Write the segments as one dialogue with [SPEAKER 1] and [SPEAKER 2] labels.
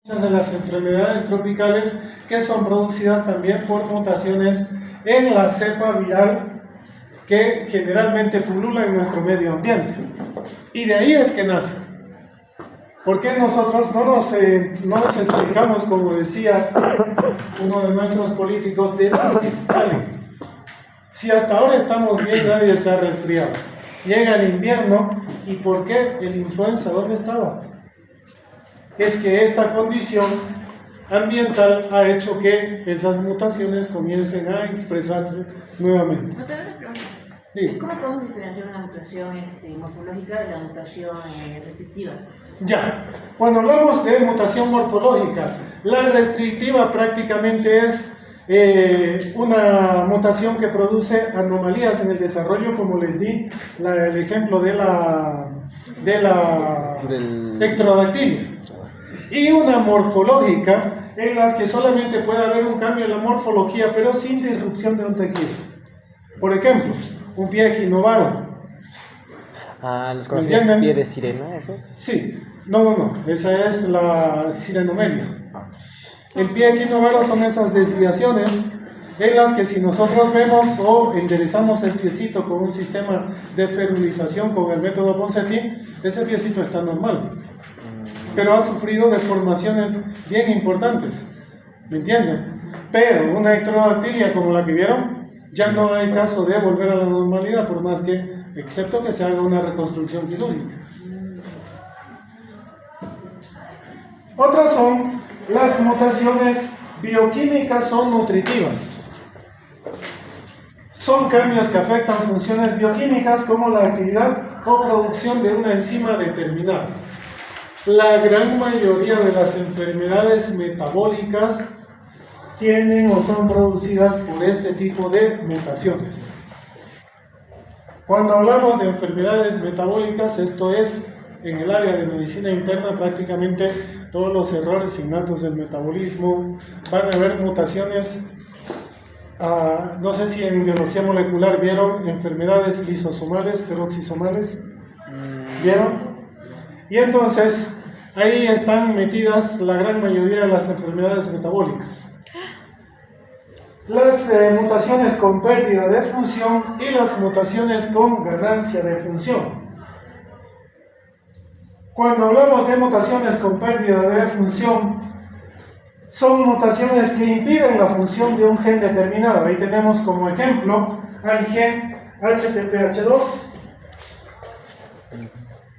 [SPEAKER 1] de las enfermedades tropicales que son producidas también por mutaciones en la cepa viral que generalmente pulula en nuestro medio ambiente. Y de ahí es que nace. ¿Por qué nosotros no nos explicamos, como decía uno de nuestros políticos, de dónde salen? Si hasta ahora estamos bien, nadie se ha resfriado. Llega el invierno, ¿y por qué el influenza dónde estaba? Es que esta condición ambiental ha hecho que esas mutaciones comiencen a expresarse nuevamente.
[SPEAKER 2] Sí. ¿Cómo podemos diferenciar una mutación morfológica de la mutación restrictiva?
[SPEAKER 1] Ya, cuando hablamos de mutación morfológica, la restrictiva prácticamente es una mutación que produce anomalías en el desarrollo, como les di el ejemplo de la ectrodactilia. Y una morfológica en las que solamente puede haber un cambio en la morfología, pero sin disrupción de un tejido. Por ejemplo, un pie equinovaro.
[SPEAKER 3] ¿Los conocidos pie de sirena, esos?
[SPEAKER 1] Sí, no, esa es la sirenomelia. El pie equinovaro son esas desviaciones en las que si nosotros vemos o enderezamos el piecito con un sistema de ferulización con el método Ponseti, ese piecito está normal, pero ha sufrido deformaciones bien importantes, ¿me entienden? Pero una ectrodactilia como la que vieron, ya no hay caso de volver a la normalidad, por más que, excepto que se haga una reconstrucción quirúrgica. Otras son las mutaciones bioquímicas o nutritivas. Son cambios que afectan funciones bioquímicas como la actividad o producción de una enzima determinada. La gran mayoría de las enfermedades metabólicas tienen o son producidas por este tipo de mutaciones. Cuando hablamos de enfermedades metabólicas, esto es en el área de medicina interna, prácticamente todos los errores innatos del metabolismo, van a haber mutaciones, no sé si en biología molecular vieron enfermedades lisosomales, peroxisomales, ¿vieron? Y entonces ahí están metidas la gran mayoría de las enfermedades metabólicas. Las mutaciones con pérdida de función y las mutaciones con ganancia de función. Cuando hablamos de mutaciones con pérdida de función, son mutaciones que impiden la función de un gen determinado. Ahí tenemos como ejemplo al gen HTPH2,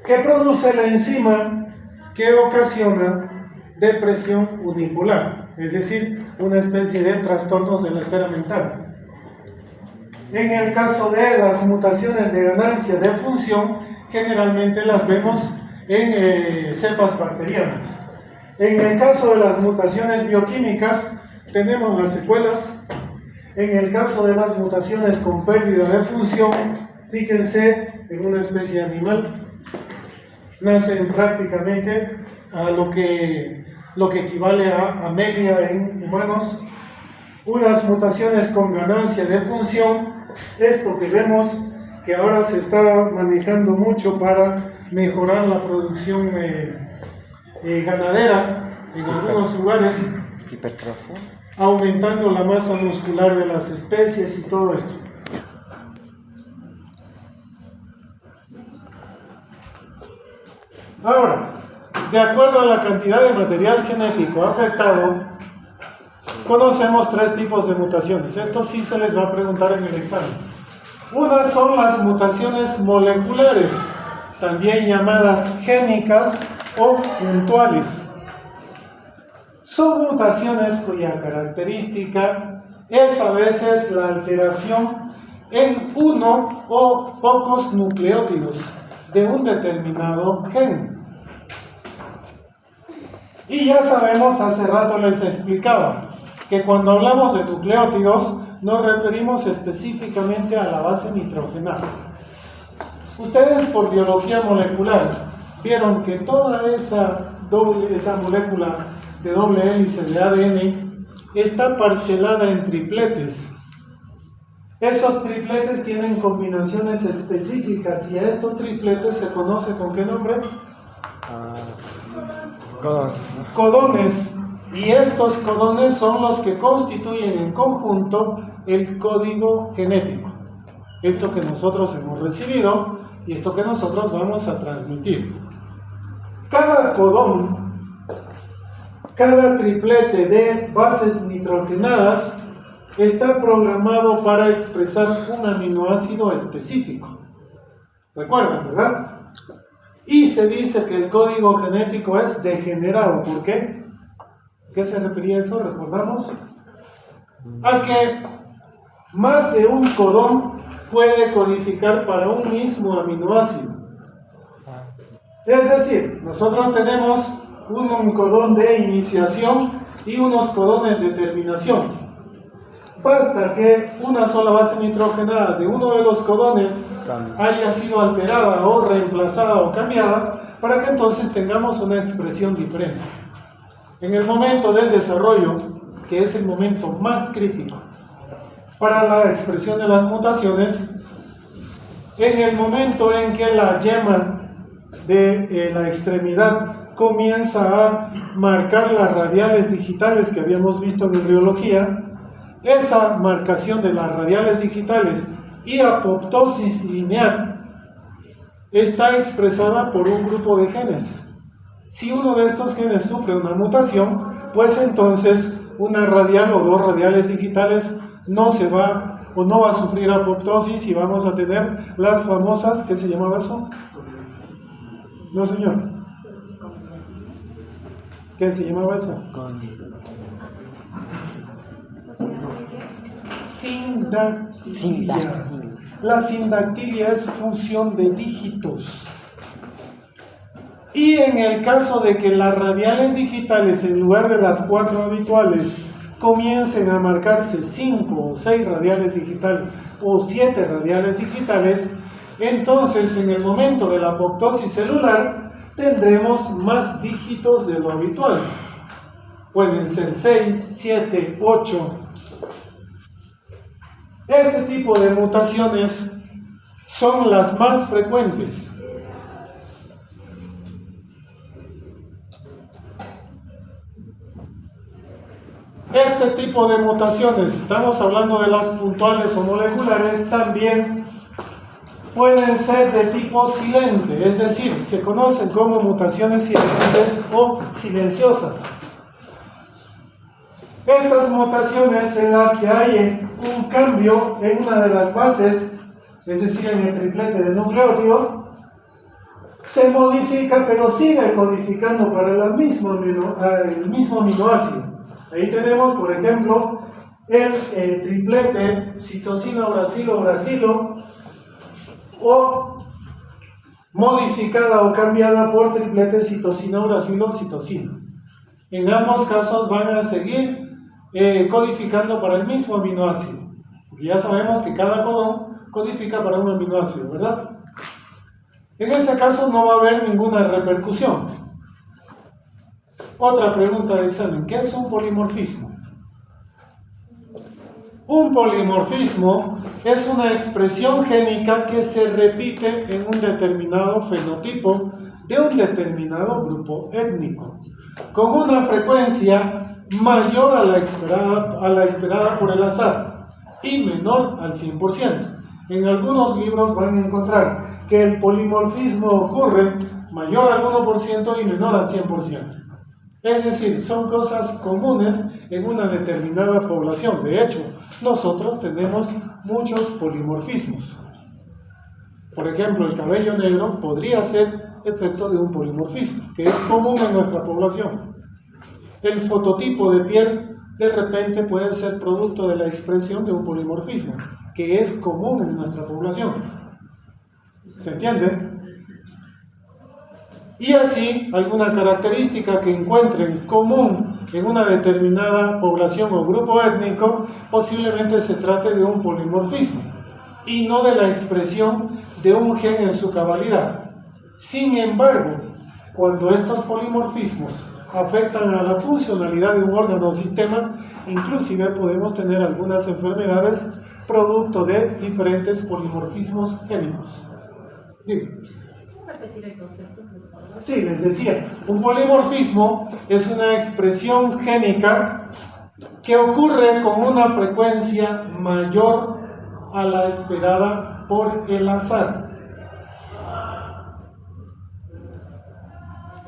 [SPEAKER 1] que produce la enzima que ocasiona depresión unipolar, es decir, una especie de trastornos de la esfera mental. En el caso de las mutaciones de ganancia de función, generalmente las vemos en cepas bacterianas. En el caso de las mutaciones bioquímicas, tenemos las secuelas. En el caso de las mutaciones con pérdida de función, fíjense en una especie animal, nacen prácticamente a lo que equivale a amelia en humanos. Unas mutaciones con ganancia de función, esto que vemos que ahora se está manejando mucho para mejorar la producción ganadera en algunos lugares,
[SPEAKER 3] hipertrofia,
[SPEAKER 1] aumentando la masa muscular de las especies y todo esto. Ahora, de acuerdo a la cantidad de material genético afectado, conocemos tres tipos de mutaciones. Esto sí se les va a preguntar en el examen. Unas son las mutaciones moleculares, también llamadas génicas o puntuales. Son mutaciones cuya característica es a veces la alteración en uno o pocos nucleótidos de un determinado gen. Y ya sabemos, hace rato les explicaba, que cuando hablamos de nucleótidos nos referimos específicamente a la base nitrogenada. Ustedes por biología molecular vieron que toda esa molécula de doble hélice de ADN está parcelada en tripletes. Esos tripletes tienen combinaciones específicas y a estos tripletes se conoce ¿con qué nombre? codones, y estos codones son los que constituyen en conjunto el código genético. Esto que nosotros hemos recibido y esto que nosotros vamos a transmitir. Cada codón, cada triplete de bases nitrogenadas está programado para expresar un aminoácido específico. ¿Recuerdan, verdad? Y se dice que el código genético es degenerado. ¿Por qué? ¿Qué se refería a eso? ¿Recordamos? A que más de un codón puede codificar para un mismo aminoácido. Es decir, nosotros tenemos un codón de iniciación y unos codones de terminación. Basta que una sola base nitrogenada de uno de los codones haya sido alterada o reemplazada o cambiada para que entonces tengamos una expresión diferente. En el momento del desarrollo, que es el momento más crítico para la expresión de las mutaciones, en el momento en que la yema de la extremidad comienza a marcar las radiales digitales que habíamos visto en embriología, esa marcación de las radiales digitales y apoptosis lineal está expresada por un grupo de genes. Si uno de estos genes sufre una mutación, pues entonces una radial o dos radiales digitales no va a sufrir apoptosis y vamos a tener las famosas, ¿qué se llamaba eso? No, señor. ¿Qué se llamaba eso? Sindactilia. La sindactilia es fusión de dígitos. Y en el caso de que las radiales digitales, en lugar de las 4 habituales, comiencen a marcarse 5 o 6 radiales digitales o 7 radiales digitales, entonces en el momento de la apoptosis celular tendremos más dígitos de lo habitual. Pueden ser 6, 7, 8. Este tipo de mutaciones son las más frecuentes. Este tipo de mutaciones, estamos hablando de las puntuales o moleculares, también pueden ser de tipo silente, es decir, se conocen como mutaciones silentes o silenciosas. Estas mutaciones en las que hay un cambio en una de las bases, es decir, en el triplete de nucleótidos, se modifica pero sigue codificando para el mismo aminoácido. Ahí tenemos, por ejemplo, el triplete citosina-uracilo-uracilo o modificada o cambiada por triplete citosina-uracilo-citosina. En ambos casos van a seguir codificando para el mismo aminoácido. Porque ya sabemos que cada codón codifica para un aminoácido, ¿verdad? En ese caso no va a haber ninguna repercusión. Otra pregunta de examen, ¿qué es un polimorfismo? Un polimorfismo es una expresión génica que se repite en un determinado fenotipo de un determinado grupo étnico, con una frecuencia mayor a la esperada por el azar y menor al 100%. En algunos libros van a encontrar que el polimorfismo ocurre mayor al 1% y menor al 100%. Es decir, son cosas comunes en una determinada población. De hecho, nosotros tenemos muchos polimorfismos. Por ejemplo, el cabello negro podría ser efecto de un polimorfismo, que es común en nuestra población. El fototipo de piel de repente puede ser producto de la expresión de un polimorfismo, que es común en nuestra población. ¿Se entiende? Y así, alguna característica que encuentren común en una determinada población o grupo étnico, posiblemente se trate de un polimorfismo y no de la expresión de un gen en su cabalidad. Sin embargo, cuando estos polimorfismos afectan a la funcionalidad de un órgano o sistema, inclusive podemos tener algunas enfermedades producto de diferentes polimorfismos génicos. Dime.
[SPEAKER 4] repetir el concepto?
[SPEAKER 1] Sí, les decía, un polimorfismo es una expresión génica que ocurre con una frecuencia mayor a la esperada por el azar,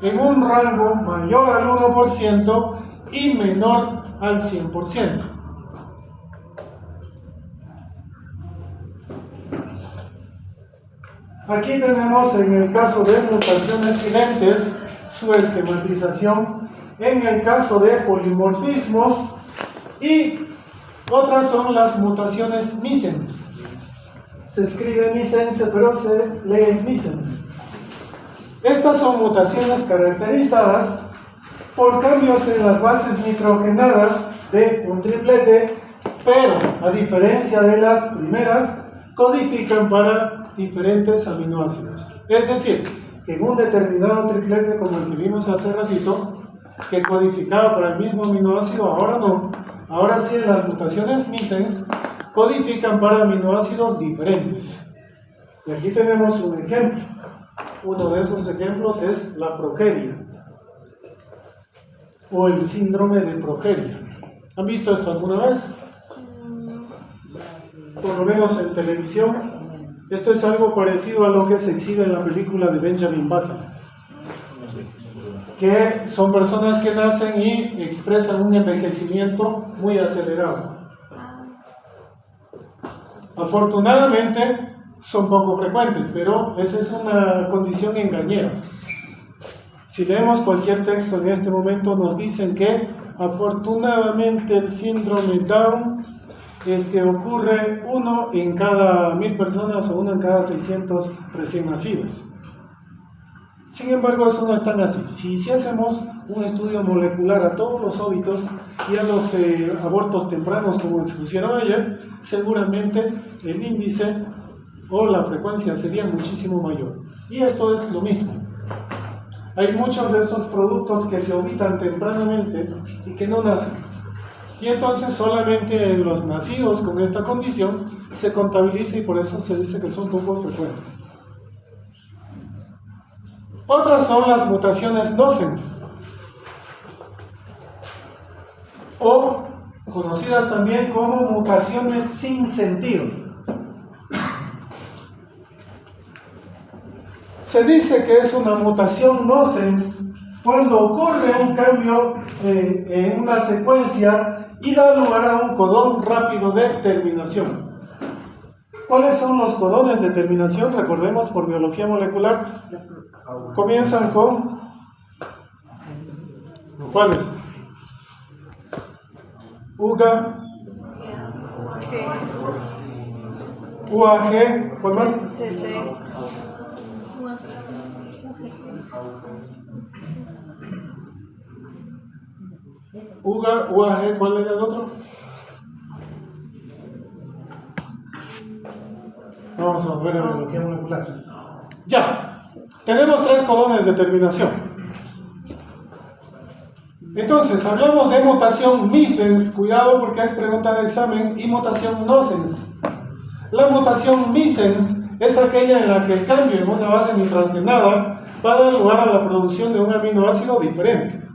[SPEAKER 1] en un rango mayor al 1% y menor al 100%. Aquí tenemos en el caso de mutaciones silentes su esquematización en el caso de polimorfismos, y otras son las mutaciones misens. Se escribe misense pero se lee misens. Estas son mutaciones caracterizadas por cambios en las bases nitrogenadas de un triplete, pero a diferencia de las primeras, codifican para diferentes aminoácidos. Es decir, que en un determinado triplete como el que vimos hace ratito, que codificaba para el mismo aminoácido, ahora no. Ahora sí, en las mutaciones misens codifican para aminoácidos diferentes. Y aquí tenemos un ejemplo. Uno de esos ejemplos es la progeria o el síndrome de progeria. ¿Han visto esto alguna vez? Por lo menos en televisión. Esto es algo parecido a lo que se exhibe en la película de Benjamin Button, que son personas que nacen y expresan un envejecimiento muy acelerado. Afortunadamente son poco frecuentes, pero esa es una condición engañera. Si leemos cualquier texto en este momento, nos dicen que afortunadamente el síndrome Down ocurre 1 en cada 1000 personas o 1 en cada 600 recién nacidos. Sin embargo, eso no es tan así. Si hacemos un estudio molecular a todos los óbitos y a los abortos tempranos, como expusieron ayer, seguramente el índice o la frecuencia sería muchísimo mayor. Y esto es lo mismo. Hay muchos de estos productos que se ovitan tempranamente y que no nacen. Y entonces solamente en los nacidos con esta condición se contabiliza, y por eso se dice que son poco frecuentes. Otras son las mutaciones nocens, o conocidas también como mutaciones sin sentido. Se dice que es una mutación nocens cuando ocurre un cambio en una secuencia y da lugar a un codón rápido de terminación. ¿Cuáles son los codones de terminación? Recordemos por biología molecular. Comienzan con... ¿cuáles? UGA, UAG, ¿cuál más? UGA, UAG, ¿cuál era el otro? Vamos a ver en biología molecular. Ya, tenemos 3 codones de terminación. Entonces, hablamos de mutación misens, cuidado porque es pregunta de examen, y mutación nocens. La mutación misens es aquella en la que el cambio en una base nitrogenada va a dar lugar a la producción de un aminoácido diferente.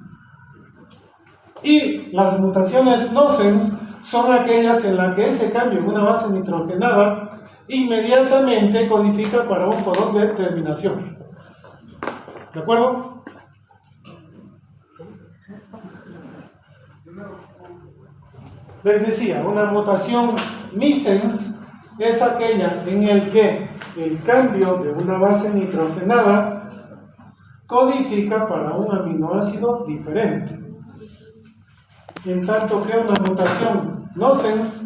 [SPEAKER 1] Y las mutaciones nocens son aquellas en las que ese cambio en una base nitrogenada inmediatamente codifica para un codón de terminación. ¿De acuerdo? Les decía, una mutación misens es aquella en la que el cambio de una base nitrogenada codifica para un aminoácido diferente. En tanto que una mutación nocens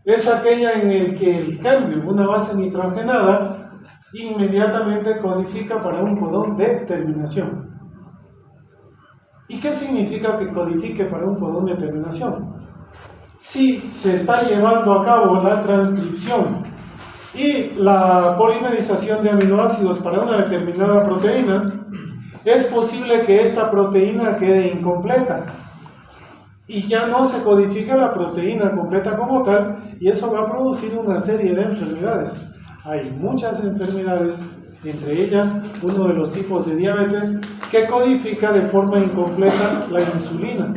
[SPEAKER 1] es aquella en la que el cambio en una base nitrogenada inmediatamente codifica para un codón de terminación. ¿Y qué significa que codifique para un codón de terminación? Si se está llevando a cabo la transcripción y la polimerización de aminoácidos para una determinada proteína, es posible que esta proteína quede incompleta y ya no se codifica la proteína completa como tal, y eso va a producir una serie de enfermedades. Hay muchas enfermedades entre ellas uno de los tipos de diabetes que codifica de forma incompleta la insulina.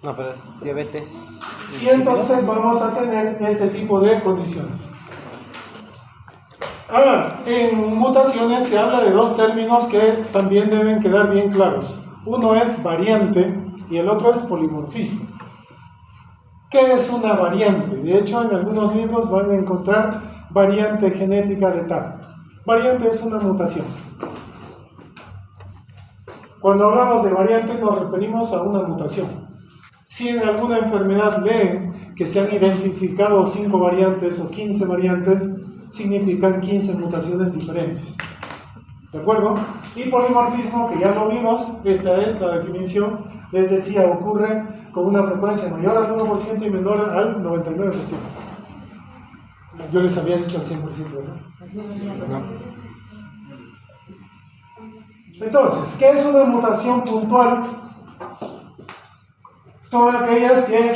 [SPEAKER 3] No, pero es diabetes.
[SPEAKER 1] Y entonces vamos a tener este tipo de condiciones. En mutaciones se habla de dos términos que también deben quedar bien claros. Uno es variante y el otro es polimorfismo. ¿Qué es una variante? De hecho, en algunos libros van a encontrar variante genética de tal. Variante es una mutación. Cuando hablamos de variante nos referimos a una mutación. Si en alguna enfermedad leen que se han identificado 5 variantes o 15 variantes, significan 15 mutaciones diferentes. ¿De acuerdo? Y polimorfismo, que ya lo vimos, esta es la definición, les decía, ocurre con una frecuencia mayor al 1% y menor al 99%. Yo les había dicho al 100%, ¿verdad?
[SPEAKER 3] No.
[SPEAKER 1] Entonces, ¿qué es una mutación puntual? Son aquellas que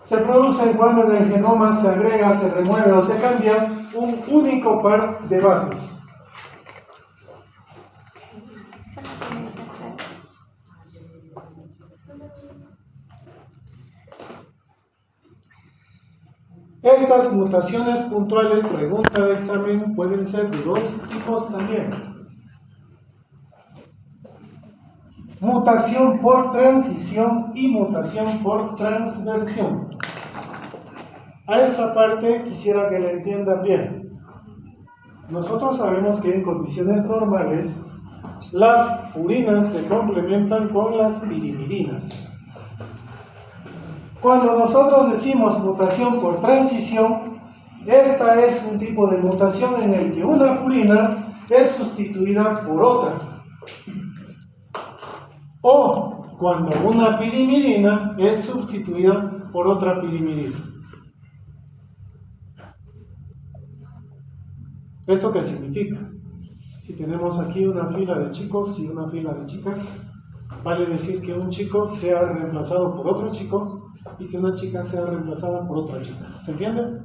[SPEAKER 1] se producen cuando en el genoma se agrega, se remueve o se cambia un único par de bases. Estas mutaciones puntuales, pregunta de examen, pueden ser de dos tipos también. Mutación por transición y mutación por transversión. A esta parte quisiera que la entiendan bien. Nosotros sabemos que en condiciones normales las purinas se complementan con las pirimidinas. Cuando nosotros decimos mutación por transición, esta es un tipo de mutación en el que una purina es sustituida por otra. O cuando una pirimidina es sustituida por otra pirimidina. ¿Esto qué significa? Si tenemos aquí una fila de chicos y una fila de chicas, vale decir que un chico sea reemplazado por otro chico y que una chica sea reemplazada por otra chica. ¿Se entiende?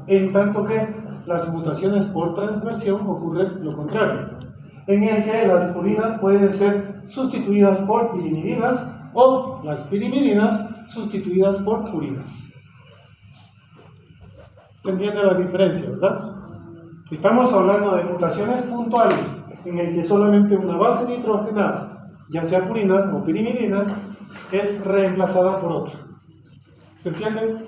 [SPEAKER 1] En tanto que las mutaciones por transversión ocurre lo contrario, en el que las purinas pueden ser sustituidas por pirimidinas o las pirimidinas sustituidas por purinas. ¿Se entiende la diferencia, verdad? Estamos hablando de mutaciones puntuales en el que solamente una base nitrogenada, ya sea purina o pirimidina, es reemplazada por otra. ¿Se entiende?